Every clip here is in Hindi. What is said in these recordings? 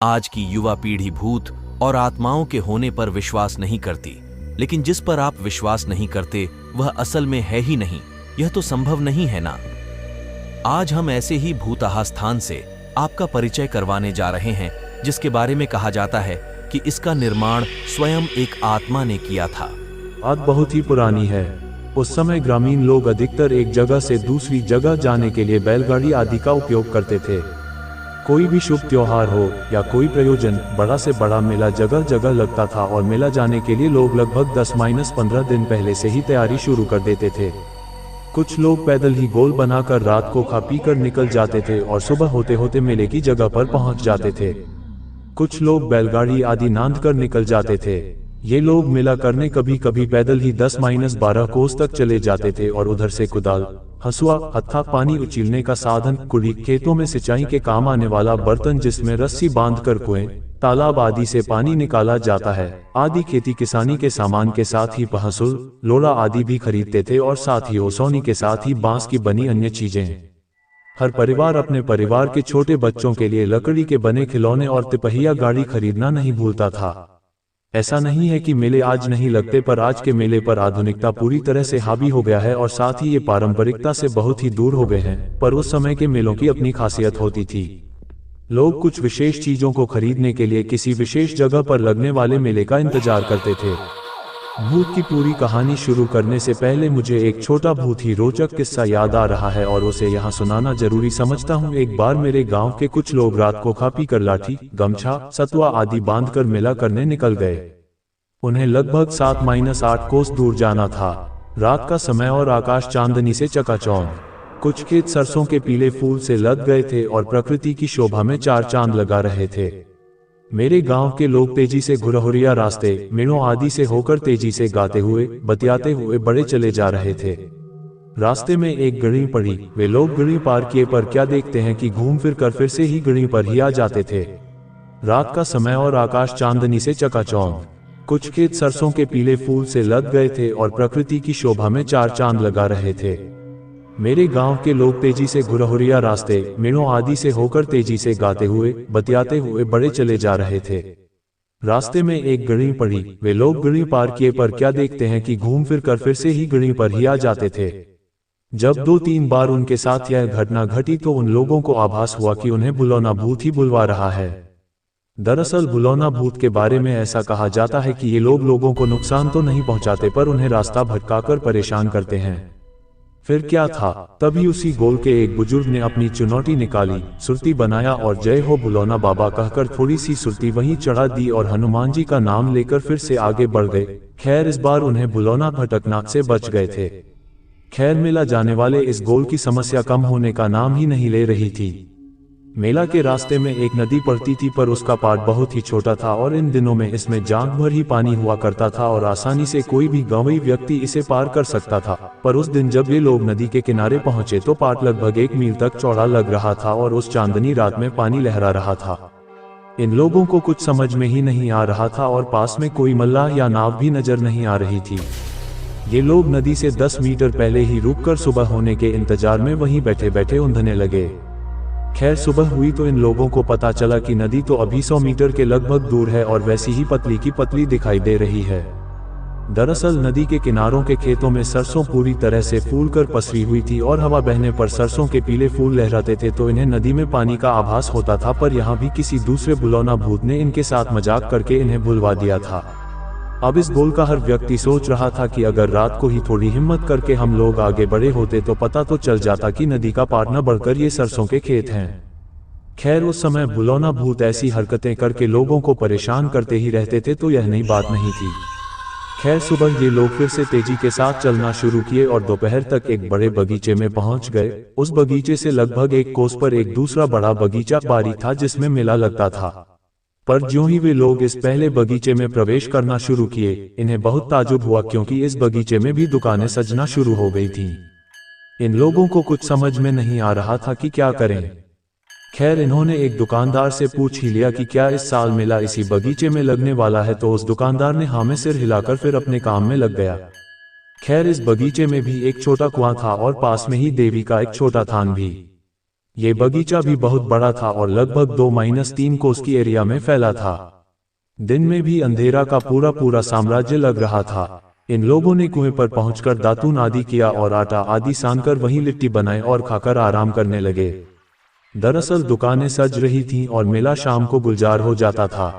आज की युवा पीढ़ी भूत और आत्माओं के होने पर विश्वास नहीं करती, लेकिन जिस पर आप विश्वास नहीं करते वह असल में है ही नहीं। यह तो संभव नहीं है ना। आज हम ऐसे ही भूतहा स्थान से आपका परिचय करवाने जा रहे हैं, जिसके बारे में कहा जाता है कि इसका निर्माण स्वयं एक आत्मा ने किया था। बात बहुत ही पुरानी है। उस समय ग्रामीण लोग अधिकतर एक जगह से दूसरी जगह जाने के लिए बैलगाड़ी आदि का उपयोग करते थे। कोई भी शुभ त्योहार हो या कोई प्रयोजन, बड़ा से बड़ा मेला जगह जगह लगता था और मेला जाने के लिए लोग लगभग 10-15 दिन पहले से ही तैयारी शुरू कर देते थे। कुछ लोग पैदल ही गोल बनाकर रात को खा पी कर निकल जाते थे और सुबह होते होते मेले की जगह पर पहुंच जाते थे। कुछ लोग बैलगाड़ी आदि नांद कर निकल जाते थे। ये लोग मेला करने कभी कभी पैदल ही 10-12 कोस तक चले जाते थे और उधर से कुदाल, हसुआ, हत्था, पानी उछीलने का साधन, कुड़ी, खेतों में सिंचाई के काम आने वाला बर्तन जिसमें रस्सी बांधकर कुएं, तालाब आदि से पानी निकाला जाता है आदि खेती किसानी के सामान के साथ ही पहसुल, लोड़ा आदि भी खरीदते थे और साथ ही ओसौनी के साथ ही बांस की बनी अन्य चीजें। हर परिवार अपने परिवार के छोटे बच्चों के लिए लकड़ी के बने खिलौने और तिपहिया गाड़ी खरीदना नहीं भूलता था। ऐसा नहीं है कि मेले आज नहीं लगते, पर आज के मेले पर आधुनिकता पूरी तरह से हावी हो गया है और साथ ही ये पारंपरिकता से बहुत ही दूर हो गए हैं। पर उस समय के मेलों की अपनी खासियत होती थी। लोग कुछ विशेष चीजों को खरीदने के लिए किसी विशेष जगह पर लगने वाले मेले का इंतजार करते थे। भूत की पूरी कहानी शुरू करने से पहले मुझे एक छोटा भूत ही रोचक किस्सा याद आ रहा है और उसे यहाँ सुनाना जरूरी समझता हूँ। एक बार मेरे गांव के कुछ लोग रात को खा पी कर लाठी, गमछा, सतुआ आदि बांधकर मेला करने निकल गए। उन्हें लगभग 7-8 कोस दूर जाना था। रात का समय और आकाश चांदनी से चकाचौंध। कुछ खेत सरसों के पीले फूल से लद गए थे और प्रकृति की शोभा में चार चांद लगा रहे थे। मेरे गांव के लोग तेजी से घुरहुरिया रास्ते, मेड़ों आदि से होकर तेजी से गाते हुए, बतियाते हुए बड़े चले जा रहे थे। रास्ते में एक गड़ी पड़ी। वे लोग गड़ी पार किए पर क्या देखते हैं कि घूम फिर कर फिर से ही गड़ी पर ही आ जाते थे। रात का समय और आकाश चांदनी से चकाचौंध। कुछ खेत सरसों के पीले फूल से लद गए थे और प्रकृति की शोभा में चार चांद लगा रहे थे। मेरे गांव के लोग तेजी से घुरहुरिया रास्ते, मेड़ों आदि से होकर तेजी से गाते हुए, बतियाते हुए बड़े चले जा रहे थे। रास्ते में एक गड़ी पड़ी। वे लोग गड़ी पार किए पर क्या देखते हैं कि घूम फिर कर फिर से ही गड़ी पर ही आ जाते थे। जब 2-3 बार उनके साथ यह घटना घटी तो उन लोगों को आभास हुआ कि उन्हें बुलौना भूत ही बुलवा रहा है। दरअसल बुलौना भूत के बारे में ऐसा कहा जाता है कि ये लोग लोगों को नुकसान तो नहीं पहुंचाते, पर उन्हें रास्ता भटकाकर परेशान करते हैं। फिर क्या था, तभी उसी गोल के एक बुजुर्ग ने अपनी चुनौती निकाली, सुरती बनाया और जय हो बुलौना बाबा कहकर थोड़ी सी सुरती वहीं चढ़ा दी और हनुमान जी का नाम लेकर फिर से आगे बढ़ गए। खैर इस बार उन्हें बुलौना भटकना से बच गए थे। खैर मेला जाने वाले इस गोल की समस्या कम होने का नाम ही नहीं ले रही थी। मेला के रास्ते में एक नदी पड़ती थी, पर उसका पाट बहुत ही छोटा था और इन दिनों में इसमें जांघ भर ही पानी हुआ करता था और आसानी से कोई भी गांवी व्यक्ति इसे पार कर सकता था। पर उस दिन जब ये लोग नदी के किनारे पहुंचे तो पाट लगभग 1 मील तक चौड़ा लग रहा था और उस चांदनी रात में पानी लहरा रहा था। इन लोगों को कुछ समझ में ही नहीं आ रहा था और पास में कोई मल्लाह या नाव भी नजर नहीं आ रही थी। ये लोग नदी से 10 मीटर पहले ही रुककर सुबह होने के इंतजार में वहीं बैठे बैठे ऊँधने लगे। खैर सुबह हुई तो इन लोगों को पता चला कि नदी तो अभी 100 मीटर के लगभग दूर है और वैसी ही पतली की पतली दिखाई दे रही है। दरअसल नदी के किनारों के खेतों में सरसों पूरी तरह से फूल कर पसरी हुई थी और हवा बहने पर सरसों के पीले फूल लहराते थे, तो इन्हें नदी में पानी का आभास होता था। पर यहाँ भी किसी दूसरे बुलौना भूत ने इनके साथ मजाक करके इन्हें भुलवा दिया था। अब इस गोल का हर व्यक्ति सोच रहा था कि अगर रात को ही थोड़ी हिम्मत करके हम लोग आगे बढ़े होते तो पता तो चल जाता कि नदी का पार न बढ़कर ये सरसों के खेत हैं। खैर उस समय बुलौना भूत ऐसी हरकतें करके लोगों को परेशान करते ही रहते थे, तो यह नई बात नहीं थी। खैर सुबह ये लोग फिर से तेजी के साथ चलना शुरू किए और दोपहर तक एक बड़े बगीचे में पहुंच गए। उस बगीचे से लगभग 1 कोस पर एक दूसरा बड़ा बगीचा बारी था जिसमें मेला लगता था। पर ज्यों ही वे लोग इस पहले बगीचे में प्रवेश करना शुरू किए, इन्हें बहुत ताजुब हुआ क्योंकि इस बगीचे में भी दुकानें सजना शुरू हो गई थीं। इन लोगों को कुछ समझ में नहीं आ रहा था कि क्या करें। खैर इन्होंने एक दुकानदार से पूछ ही लिया कि क्या इस साल मेला इसी बगीचे में लगने वाला है, तो उस दुकानदार ने हाँ में सिर हिलाकर फिर अपने काम में लग गया। खैर इस बगीचे में भी एक छोटा कुआं था और पास में ही देवी का एक छोटा थान भी। ये बगीचा भी बहुत बड़ा था और लगभग 2-3 कोस की एरिया में फैला था। दिन में भी अंधेरा का पूरा पूरा साम्राज्य लग रहा था। इन लोगों ने कुएं पर पहुंचकर दातून आदि किया और आटा आदि सानकर वहीं लिट्टी बनाए और खाकर आराम करने लगे। दरअसल दुकानें सज रही थीं और मेला शाम को गुलजार हो जाता था।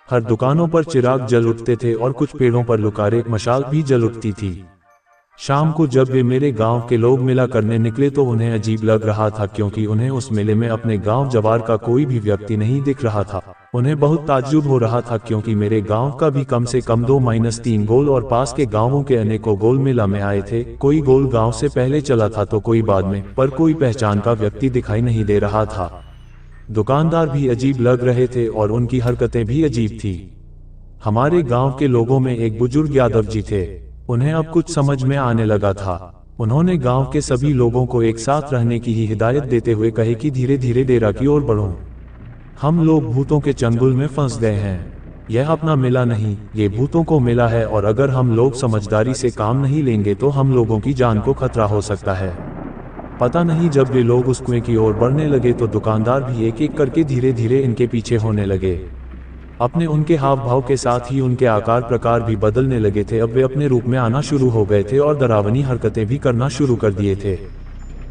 हर दुकानों पर चिराग जल उठते थे और कुछ पेड़ों पर लुकारे मशाल भी जल उठती थी। शाम को जब वे मेरे गांव के लोग मेला करने निकले तो उन्हें अजीब लग रहा था, क्योंकि उन्हें उस मेले में अपने गांव जवार का कोई भी व्यक्ति नहीं दिख रहा था। उन्हें बहुत ताज्जुब हो रहा था, क्योंकि मेरे गांव का भी कम से कम 2-3 गोल और पास के गांवों के अनेकों गोल मेला में आए थे। कोई गोल गांव से पहले चला था तो कोई बाद में, पर कोई पहचान का व्यक्ति दिखाई नहीं दे रहा था। दुकानदार भी अजीब लग रहे थे और उनकी हरकतें भी अजीब थी। हमारे गांव के लोगों में एक बुजुर्ग यादव जी थे। उन्हें अब कुछ समझ में आने लगा था। उन्होंने गांव के सभी लोगों को एक साथ रहने की ही हिदायत देते हुए कहे कि धीरे धीरे डेरा की ओर बढ़ो। हम लोग भूतों के चंगुल में फंस गए हैं। यह अपना मेला नहीं, ये भूतों को मेला है, और अगर हम लोग समझदारी से काम नहीं लेंगे तो हम लोगों की जान को खतरा हो सकता है। पता नहीं जब वे लोग उस कुएं की ओर बढ़ने लगे तो दुकानदार भी एक एक करके धीरे धीरे इनके पीछे होने लगे। अपने उनके हाव भाव के साथ ही उनके आकार प्रकार भी बदलने लगे थे। अब वे अपने रूप में आना शुरू हो गए थे और डरावनी हरकतें भी करना शुरू कर दिए थे।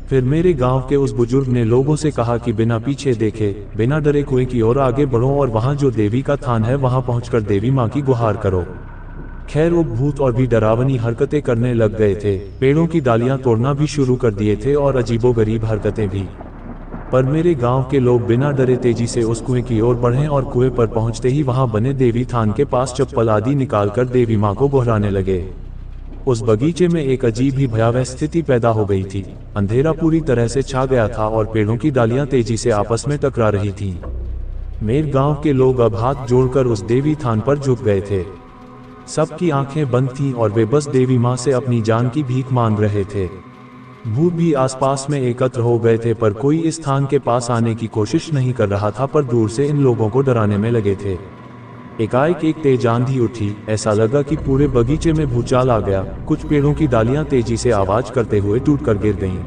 फिर मेरे गांव के उस बुजुर्ग ने लोगों से कहा कि बिना पीछे देखे, बिना डरे कुएं की ओर आगे बढ़ो और वहां जो देवी का थान है वहां पहुंचकर देवी मां की गुहार करो। खैर वो भूत और भी डरावनी हरकतें करने लग गए थे। पेड़ों की डालियां तोड़ना भी शुरू कर दिए थे और अजीबोगरीब हरकतें भी। पर मेरे गांव के लोग बिना डरे तेजी से उस कुएं की ओर बढ़े और कुएं पर पहुंचते ही वहां बने देवी थान के पास चप्पल आदि निकालकर देवी मां को गोहराने लगे। उस बगीचे में एक अजीब ही भयावह स्थिति पैदा हो गई थी। अंधेरा पूरी तरह से छा गया था और पेड़ों की डालियां तेजी से आपस में टकरा रही थीं। मेरे गांव के लोग अब हाथ जोड़कर उस देवी थान पर झुक गए थे। सबकी आंखें बंद थीं और वे बस देवी मां से अपनी जान की भीख मांग रहे थे। भूत भी आसपास में एकत्र हो गए थे, पर कोई इस थान के पास आने की कोशिश नहीं कर रहा था, पर दूर से इन लोगों को डराने में लगे थे। एकाएक एक तेज आंधी उठी। ऐसा लगा कि पूरे बगीचे में भूचाल आ गया। कुछ पेड़ों की डालियां तेजी से आवाज करते हुए टूटकर गिर गईं।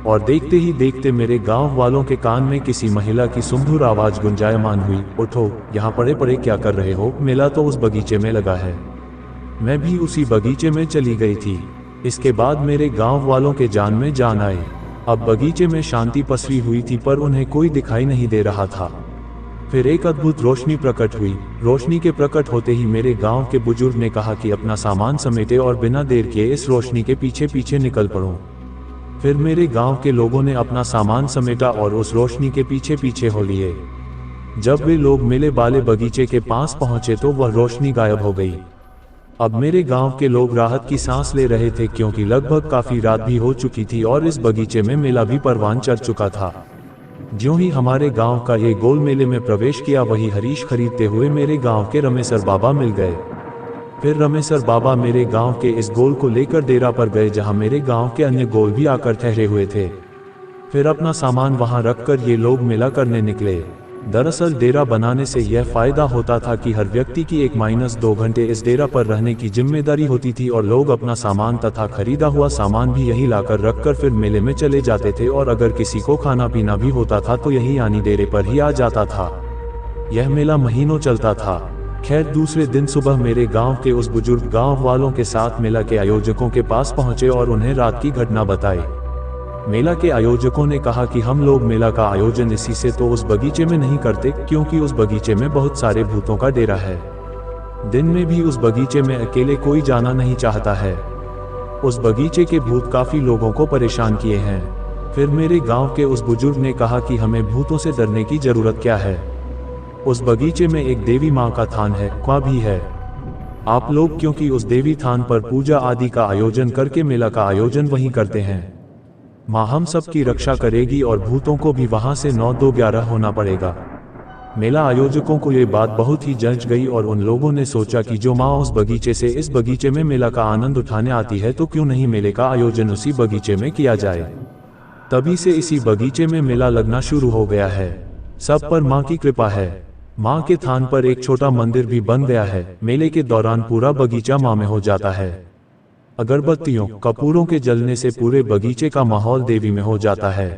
और देखते ही देखते मेरे गांव वालों के कान में किसी महिला की सुमधुर आवाज गुंजायमान हुई, उठो, यहाँ पड़े पड़े क्या कर रहे हो? मेला तो उस बगीचे में लगा है। मैं भी उसी बगीचे में चली गई थी। इसके बाद मेरे गांव वालों के जान में जान आई। अब बगीचे में शांति पसरी हुई थी, पर उन्हें कोई दिखाई नहीं दे रहा था। फिर एक अद्भुत रोशनी प्रकट हुई। रोशनी के प्रकट होते ही मेरे गांव के बुजुर्ग ने कहा कि अपना सामान समेटे और बिना देर किए इस रोशनी के पीछे पीछे निकल पड़ो। फिर मेरे गांव के लोगों ने अपना सामान समेटा और उस रोशनी के पीछे पीछे हो लिए। जब वे लोग मेले वाले बगीचे के पास पहुंचे तो वह रोशनी गायब हो गई। अब मेरे गांव के लोग राहत की सांस ले रहे थे, क्योंकि लगभग काफी रात भी हो चुकी थी और इस बगीचे में मेला भी परवान चढ़ चुका था। ज्यों ही हमारे गांव का ये गोल मेले में प्रवेश किया, वही हरीश खरीदते हुए मेरे गांव के रमेसर बाबा मिल गए। फिर रमेसर बाबा मेरे गांव के इस गोल को लेकर डेरा पर गए, जहां मेरे गांव के अन्य गोल भी आकर ठहरे हुए थे। फिर अपना सामान वहां रखकर ये लोग मेला करने निकले। दरअसल डेरा बनाने से यह फायदा होता था कि हर व्यक्ति की 1-2 घंटे इस डेरा पर रहने की जिम्मेदारी होती थी और लोग अपना सामान तथा खरीदा हुआ सामान भी यहीं लाकर रखकर फिर मेले में चले जाते थे, और अगर किसी को खाना पीना भी होता था तो यही यानी डेरे पर ही आ जाता था। यह मेला महीनों चलता था। खैर दूसरे दिन सुबह मेरे गांव के उस बुजुर्ग गांव वालों के साथ मेला के आयोजकों के पास पहुंचे और उन्हें रात की घटना बताई। मेला के आयोजकों ने कहा कि हम लोग मेला का आयोजन इसी से तो उस बगीचे में नहीं करते, क्योंकि उस बगीचे में बहुत सारे भूतों का डेरा है। दिन में भी उस बगीचे में अकेले कोई जाना नहीं चाहता है। उस बगीचे के भूत काफी लोगों को परेशान किए हैं। फिर मेरे गांव के उस बुजुर्ग ने कहा कि हमें भूतों से डरने की जरूरत क्या है। उस बगीचे में एक देवी माँ का थान है, कुआं भी है। आप लोग क्योंकि उस देवी थान पर पूजा आदि का आयोजन करके मेला का आयोजन वहीं करते हैं। माँ हम सब की रक्षा करेगी और भूतों को भी वहां से 9-2-11 होना पड़ेगा। मेला आयोजकों को ये बात बहुत ही जंच गई और उन लोगों ने सोचा कि जो माँ उस बगीचे से इस बगीचे में मेला का आनंद उठाने आती है तो क्यों नहीं मेले का आयोजन उसी बगीचे में किया जाए। तभी से इसी बगीचे में मेला लगना शुरू हो गया है। सब पर माँ की कृपा है। माँ के थान पर एक छोटा मंदिर भी बन गया है। मेले के दौरान पूरा बगीचा माँ में हो जाता है। अगरबत्तियों, कपूरों के जलने से पूरे बगीचे का माहौल देवी में हो जाता है।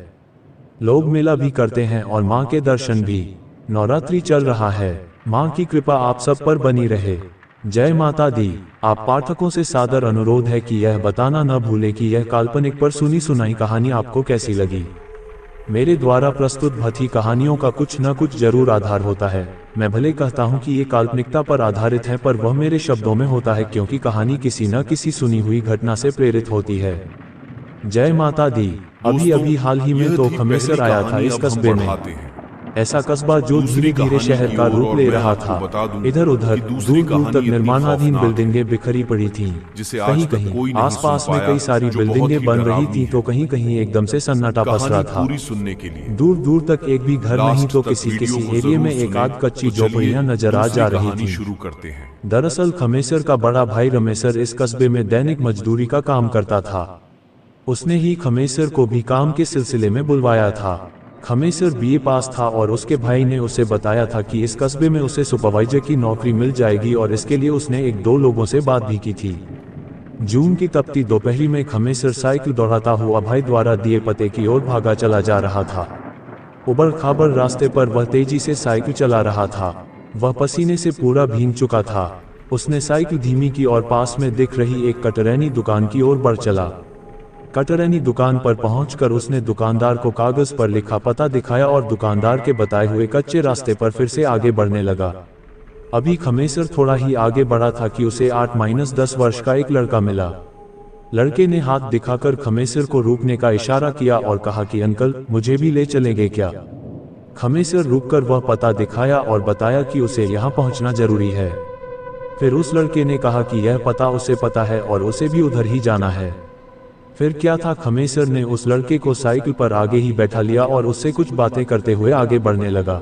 लोग मेला भी करते हैं और माँ के दर्शन भी। नवरात्रि चल रहा है, माँ की कृपा आप सब पर बनी रहे। जय माता दी। आप पाठकों से सादर अनुरोध है कि यह बताना न भूले कि यह काल्पनिक पर सुनी सुनाई कहानी आपको कैसी लगी। मेरे द्वारा प्रस्तुत भथी कहानियों का कुछ न कुछ जरूर आधार होता है। मैं भले कहता हूँ कि ये काल्पनिकता पर आधारित है, पर वह मेरे शब्दों में होता है क्योंकि कहानी किसी न किसी सुनी हुई घटना से प्रेरित होती है। जय माता दी। अभी हाल ही में तो खमेसर आया था इस कस्बे में। ऐसा कस्बा जो धीरे धीरे शहर का रूप ले रहा था। इधर उधर दूर दूर तक निर्माणाधीन बिल्डिंगें बिखरी पड़ी थीं। कहीं कहीं आसपास में कई सारी बिल्डिंगें बन रही थीं तो कहीं कहीं एकदम से सन्नाटा पसरा था। दूर दूर तक एक भी घर नहीं तो किसी एरिया में एक आध कच्ची झोपड़ियां नजर आ जा रही थीं। दरअसल खमेसर का बड़ा भाई रमेसर इस कस्बे में दैनिक मजदूरी का काम करता था। उसने ही खमेसर को भी काम के सिलसिले में बुलवाया था। खमेसर बीए पास था और उसके भाई ने उसे बताया था कि इस कस्बे में उसे सुपरवाइजर की नौकरी मिल जाएगी और इसके लिए उसने एक दो लोगों से बात भी की थी। जून की तपती दोपहरी में खमेसर साइकिल दौड़ाता हुआ भाई द्वारा दिए पते की ओर भागा चला जा रहा था। उबड़ खाबड़ रास्ते पर वह तेजी से साइकिल चला रहा था। वह पसीने से पूरा भीग चुका था। उसने साइकिल धीमी की और पास में दिख रही एक कटरैनी दुकान की ओर बढ़ चला। कटरैनी दुकान पर पहुंचकर उसने दुकानदार को कागज पर लिखा पता दिखाया और दुकानदार के बताए हुए कच्चे रास्ते पर फिर से आगे बढ़ने लगा। अभी खमेसर थोड़ा ही आगे बढ़ा था कि उसे 8-10 वर्ष का एक लड़का मिला। लड़के ने हाथ दिखाकर खमेसर को रुकने का इशारा किया और कहा कि अंकल, मुझे भी ले चलेंगे क्या? खमेसर रुककर वह पता दिखाया और बताया कि उसे यहाँ पहुँचना जरूरी है। फिर उस लड़के ने कहा कि यह पता उसे पता है और उसे भी उधर ही जाना है। फिर क्या था, खमेसर ने उस लड़के को साइकिल पर आगे ही बैठा लिया और उससे कुछ बातें करते हुए आगे बढ़ने लगा।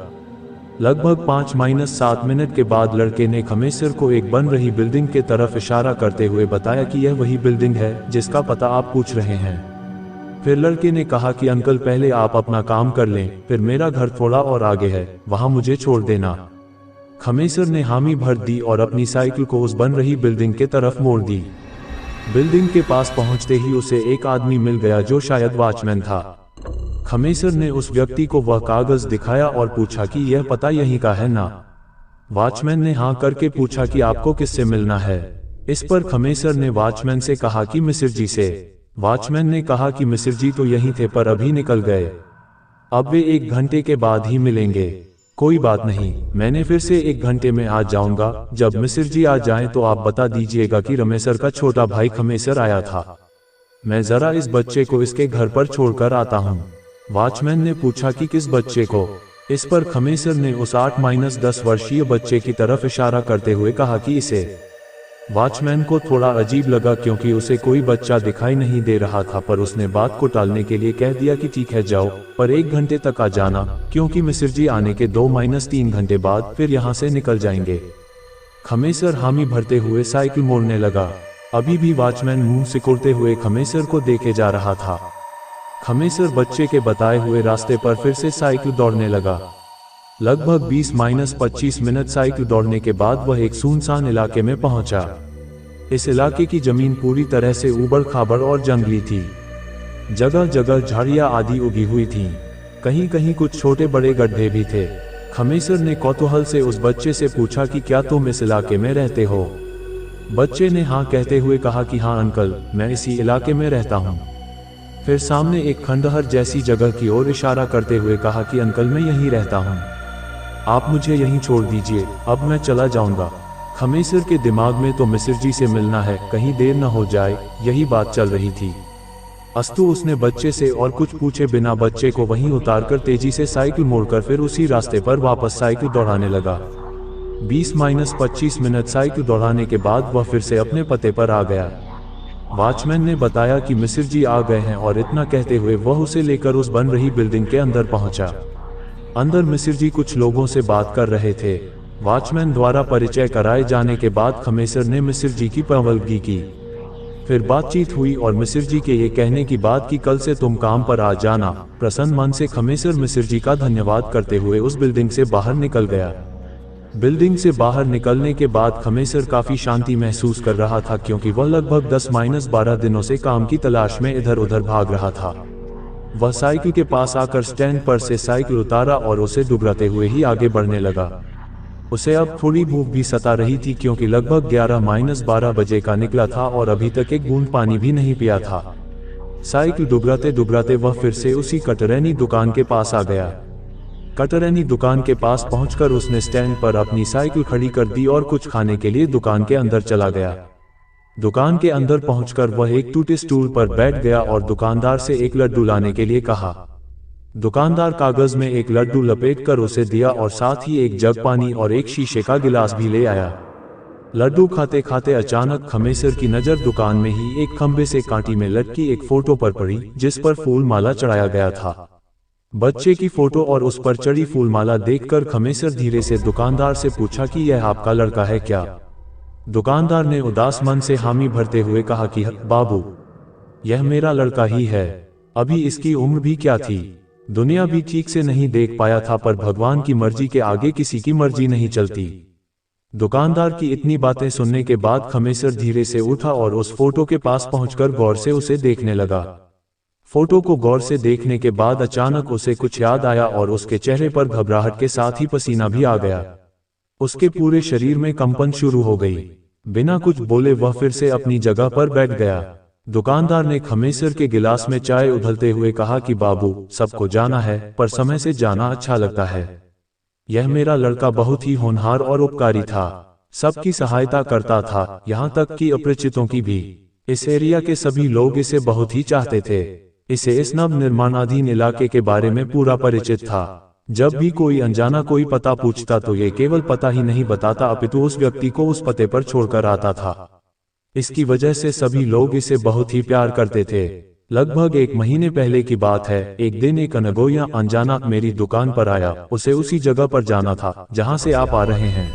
लगभग 5-7 मिनट के बाद लड़के ने खमेसर को एक बन रही बिल्डिंग के तरफ इशारा करते हुए बताया कि यह वही बिल्डिंग है जिसका पता आप पूछ रहे हैं। फिर लड़के ने कहा कि अंकल, पहले आप अपना काम कर लें, फिर मेरा घर थोड़ा और आगे है, वहां मुझे छोड़ देना। खमेसर ने हामी भर दी और अपनी साइकिल को उस बन रही बिल्डिंग के तरफ मोड़ दी। बिल्डिंग के पास पहुंचते ही उसे एक आदमी मिल गया जो शायद वॉचमैन था। खमेसर ने उस व्यक्ति को वह कागज दिखाया और पूछा कि यह पता यहीं का है ना? वॉचमैन ने हाँ करके पूछा कि आपको किससे मिलना है? इस पर खमेसर ने वॉचमैन से कहा कि मिसिर जी से। वॉचमैन ने कहा कि मिसिर जी तो यहीं थे पर अभी निकल गए, अब वे 1 घंटे के बाद ही मिलेंगे। कोई बात नहीं, मैंने फिर से 1 घंटे में आ जाऊंगा। जब मिसिर जी आ जाएं तो आप बता दीजिएगा कि रमेसर का छोटा भाई खमेसर आया था। मैं जरा इस बच्चे को इसके घर पर छोड़कर आता हूँ। वॉचमैन ने पूछा कि किस बच्चे को? इस पर खमेसर ने उस 8-10 वर्षीय बच्चे की तरफ इशारा करते हुए कहा कि इसे। वॉचमैन को थोड़ा अजीब लगा क्योंकि उसे कोई बच्चा दिखाई नहीं दे रहा था, पर उसने बात को टालने के लिए कह दिया कि ठीक है जाओ, पर 1 घंटे तक आ जाना क्योंकि मिसिर जी आने के 2-3 घंटे बाद फिर यहाँ से निकल जाएंगे। खमेसर हामी भरते हुए साइकिल मोड़ने लगा। अभी भी वॉचमैन मुंह सिकुड़ते हुए खमेसर को देखे जा रहा था। खमेसर बच्चे के बताए हुए रास्ते पर फिर से साइकिल दौड़ने लगा। लगभग 20-25 मिनट साइकिल दौड़ने के बाद वह एक सुनसान इलाके में पहुंचा। इस इलाके की जमीन पूरी तरह से ऊबड़ खाबड़ और जंगली थी। जगह जगह झाड़ियां आदि उगी हुई थीं। कहीं कहीं कुछ छोटे बड़े गड्ढे भी थे। खमेसर ने कौतूहल से उस बच्चे से पूछा कि क्या तुम इस इलाके में रहते हो? बच्चे ने हाँ कहते हुए कहा कि हाँ अंकल, मैं इसी इलाके में रहता हूँ। फिर सामने एक खंडहर जैसी जगह की ओर इशारा करते हुए कहा कि अंकल, मैं यहीं रहता हूँ, आप मुझे यहीं छोड़ दीजिए, अब मैं चला जाऊंगा। खमेसर के दिमाग में तो मिसिर जी से मिलना है, कहीं देर न हो जाए, यही बात चल रही थी। अस्तु उसने बच्चे से और कुछ पूछे बिना बच्चे को वहीं उतारकर तेजी से साइकिल मोड़कर फिर उसी रास्ते पर वापस साइकिल दौड़ाने लगा। 20-25 मिनट साइकिल दौड़ाने के बाद वह फिर से अपने पते पर आ गया। वॉचमैन ने बताया कि मिसिर जी आ गए हैं और इतना कहते हुए वह उसे लेकर उस बन रही बिल्डिंग के अंदर पहुंचा। अंदर मिसिर जी कुछ लोगों से बात कर रहे थे। वॉचमैन द्वारा परिचय कराए जाने के बाद खमेसर ने मिसिर जी की पैरवी की। फिर बातचीत हुई और मिसिर जी के ये कहने की बात कि कल से तुम काम पर आ जाना। प्रसन्न मन से खमेसर मिसिर जी का धन्यवाद करते हुए उस बिल्डिंग से बाहर निकल गया। बिल्डिंग से बाहर निकलने के बाद खमेसर काफी शांति महसूस कर रहा था क्योंकि वह लगभग 10-12 दिनों से काम की तलाश में इधर उधर भाग रहा था। वह साइकिल के पास आकर स्टैंड पर से साइकिल उतारा और उसे डुबराते हुए ही आगे बढ़ने लगा। उसे अब थोड़ी भूख भी सता रही थी क्योंकि लगभग 11-12 बजे का निकला था और अभी तक एक बूंद पानी भी नहीं पिया था। साइकिल डुबराते डुबराते वह फिर से उसी कटरैनी दुकान के पास आ गया। कटरैनी दुकान के पास पहुंचकर उसने स्टैंड पर अपनी साइकिल खड़ी कर दी और कुछ खाने के लिए दुकान के अंदर चला गया। दुकान के अंदर पहुंचकर वह एक टूटे स्टूल पर बैठ गया और दुकानदार से एक लड्डू लाने के लिए कहा। दुकानदार कागज में एक लड्डू लपेटकर उसे दिया और साथ ही एक जग पानी और एक शीशे का गिलास भी ले आया। लड्डू खाते खाते अचानक खमेसर की नजर दुकान में ही एक खंभे से कांटी में लटकी एक फोटो पर पड़ी जिस पर फूल माला चढ़ाया गया था। बच्चे की फोटो और उस पर चढ़ी फूल माला देखकर खमेसर धीरे से दुकानदार से पूछा कि यह आपका लड़का है क्या? दुकानदार ने उदास मन से हामी भरते हुए कहा कि बाबू, यह मेरा लड़का ही है। अभी इसकी उम्र भी क्या थी, दुनिया भी ठीक से नहीं देख पाया था, पर भगवान की मर्जी के आगे किसी की मर्जी नहीं चलती। दुकानदार की इतनी बातें सुनने के बाद खमेसर धीरे से उठा और उस फोटो के पास पहुंचकर गौर से उसे देखने लगा। फोटो को गौर से देखने के बाद अचानक उसे कुछ याद आया और उसके चेहरे पर घबराहट के साथ ही पसीना भी आ गया। उसके पूरे शरीर में कंपन शुरू हो गई। बिना कुछ बोले वह फिर से अपनी जगह पर बैठ गया। दुकानदार ने खमेसर के गिलास में चाय उधलते हुए कहा कि बाबू, सबको जाना है पर समय से जाना अच्छा लगता है। यह मेरा लड़का बहुत ही होनहार और उपकारी था, सबकी सहायता करता था, यहाँ तक कि अपरिचितों की भी। इस एरिया के सभी लोग इसे बहुत ही चाहते थे। इसे इस नव निर्माणाधीन इलाके के बारे में पूरा परिचित था। जब भी कोई अनजाना कोई पता पूछता तो ये केवल पता ही नहीं बताता अपितु उस व्यक्ति को उस पते पर छोड़कर आता था। इसकी वजह से सभी लोग इसे बहुत ही प्यार करते थे। लगभग 1 महीने पहले की बात है। एक दिन एक अनगोया अनजाना मेरी दुकान पर आया। उसे उसी जगह पर जाना था जहां से आप आ रहे हैं।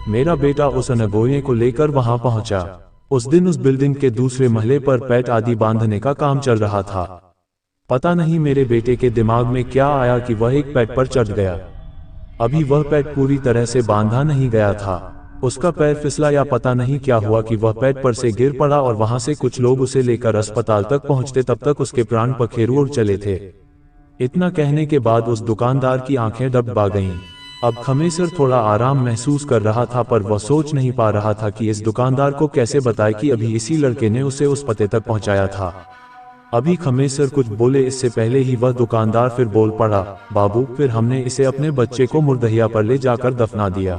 मेरा बेटा उस अनगोये को लेकर वहां पहुंचा। उस दिन उस बिल्डिंग के दूसरे महले पर पैट आदि बांधने का काम चल रहा था। पता नहीं मेरे बेटे के दिमाग में क्या आया कि वह एक पैट पर चढ़ गया। अभी वह पैट पूरी तरह से बांधा नहीं गया था। उसका पैर फिसला या पता नहीं क्या हुआ कि वह पैट पर से गिर पड़ा और वहां से कुछ लोग उसे लेकर अस्पताल तक पहुंचते तब तक उसके प्राण पखेरु उड़ चले थे। इतना कहने के बाद उस दुकानदार की आंखें डबडबा गईं। अब खमेसर थोड़ा आराम महसूस कर रहा था, पर वह सोच नहीं पा रहा था कि इस दुकानदार को कैसे बताए कि अभी इसी लड़के ने उसे उस पते तक पहुंचाया था। अभी खमेसर कुछ बोले इससे पहले ही वह दुकानदार फिर बोल पड़ा, बाबू, फिर हमने इसे अपने बच्चे को मुर्दहिया पर ले जाकर दफना दिया।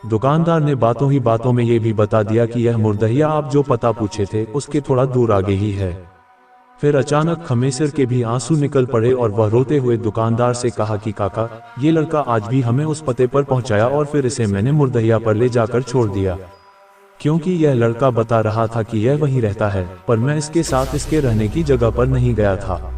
दुकानदार ने बातों ही बातों में ये भी बता दिया कि यह मुर्दहिया आप जो पता पूछे थे उसके थोड़ा दूर आगे ही है। फिर अचानक खमेसर के भी आंसू निकल पड़े और वह रोते हुए दुकानदार से कहा कि काका, ये लड़का आज भी हमें उस पते पर पहुंचाया और फिर इसे मैंने मुर्दहिया पर ले जाकर छोड़ दिया, क्योंकि यह लड़का बता रहा था कि यह वहीं रहता है, पर मैं इसके साथ इसके रहने की जगह पर नहीं गया था।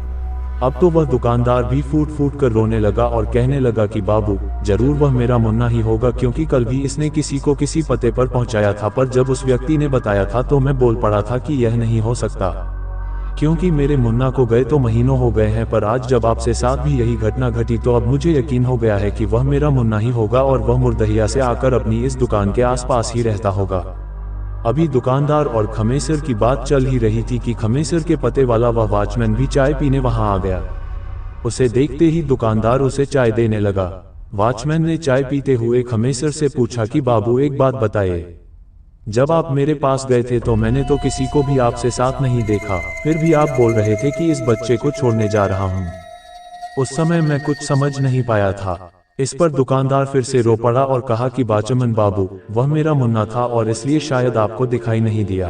अब तो वह दुकानदार भी फूट फूट कर रोने लगा और कहने लगा कि बाबू, जरूर वह मेरा मुन्ना ही होगा, क्योंकि कल भी इसने किसी को किसी पते पर पहुंचाया था, पर जब उस व्यक्ति ने बताया था तो मैं बोल पड़ा था कि यह नहीं हो सकता, क्योंकि मेरे मुन्ना को गए तो महीनों हो गए हैं, पर आज जब आपसे साथ भी यही घटना घटी तो अब मुझे यकीन हो गया है कि वह मेरा मुन्ना ही होगा और वह मुर्दहिया से आकर अपनी इस दुकान के आसपास ही रहता होगा। अभी दुकानदार और खमेसर की बात चल ही रही थी कि खमेसर के पते वाला वह वॉचमैन भी चाय पीने वहां आ गया। उसे देखते ही दुकानदार उसे चाय देने लगा। वॉचमैन ने चाय पीते हुए खमेसर से पूछा कि बाबू, एक बात बताइए, जब आप मेरे पास गए थे तो मैंने तो किसी को भी आपसे साथ नहीं देखा, फिर भी आप बोल रहे थे कि इस बच्चे को छोड़ने जा रहा हूं। उस समय मैं कुछ समझ नहीं पाया था। इस पर दुकानदार फिर से रो पड़ा और कहा कि वॉचमैन बाबू, वह मेरा मुन्ना था और इसलिए शायद आपको दिखाई नहीं दिया।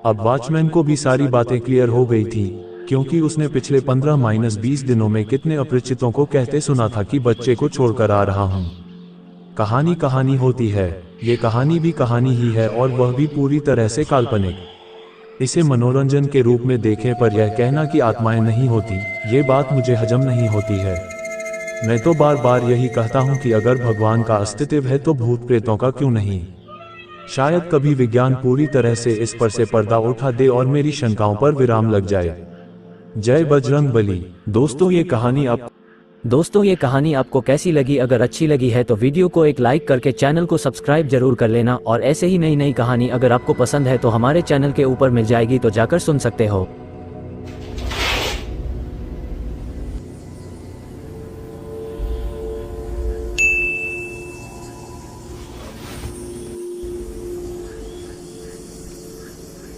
अब वॉचमैन को भी सारी बातें क्लियर हो गई थी, क्योंकि उसने पिछले 15-20 दिनों में कितने अपरिचितों को कहते सुना था कि बच्चे को छोड़कर आ रहा हूं। कहानी कहानी होती है, ये कहानी भी कहानी ही है और वह भी पूरी तरह से काल्पनिक। इसे मनोरंजन के रूप में देखें, पर यह कहना कि आत्माएं नहीं होती, ये बात मुझे हजम नहीं होती है। मैं तो बार बार यही कहता हूं कि अगर भगवान का अस्तित्व है तो भूत प्रेतों का क्यों नहीं। शायद कभी विज्ञान पूरी तरह से इस पर से पर्दा उठा दे और मेरी शंकाओं पर विराम लग जाए। जय बजरंग बली। दोस्तों ये कहानी आपको कैसी लगी? अगर अच्छी लगी है तो वीडियो को एक लाइक करके चैनल को सब्सक्राइब जरूर कर लेना, और ऐसे ही नई नई कहानी अगर आपको पसंद है तो हमारे चैनल के ऊपर मिल जाएगी, तो जाकर सुन सकते हो।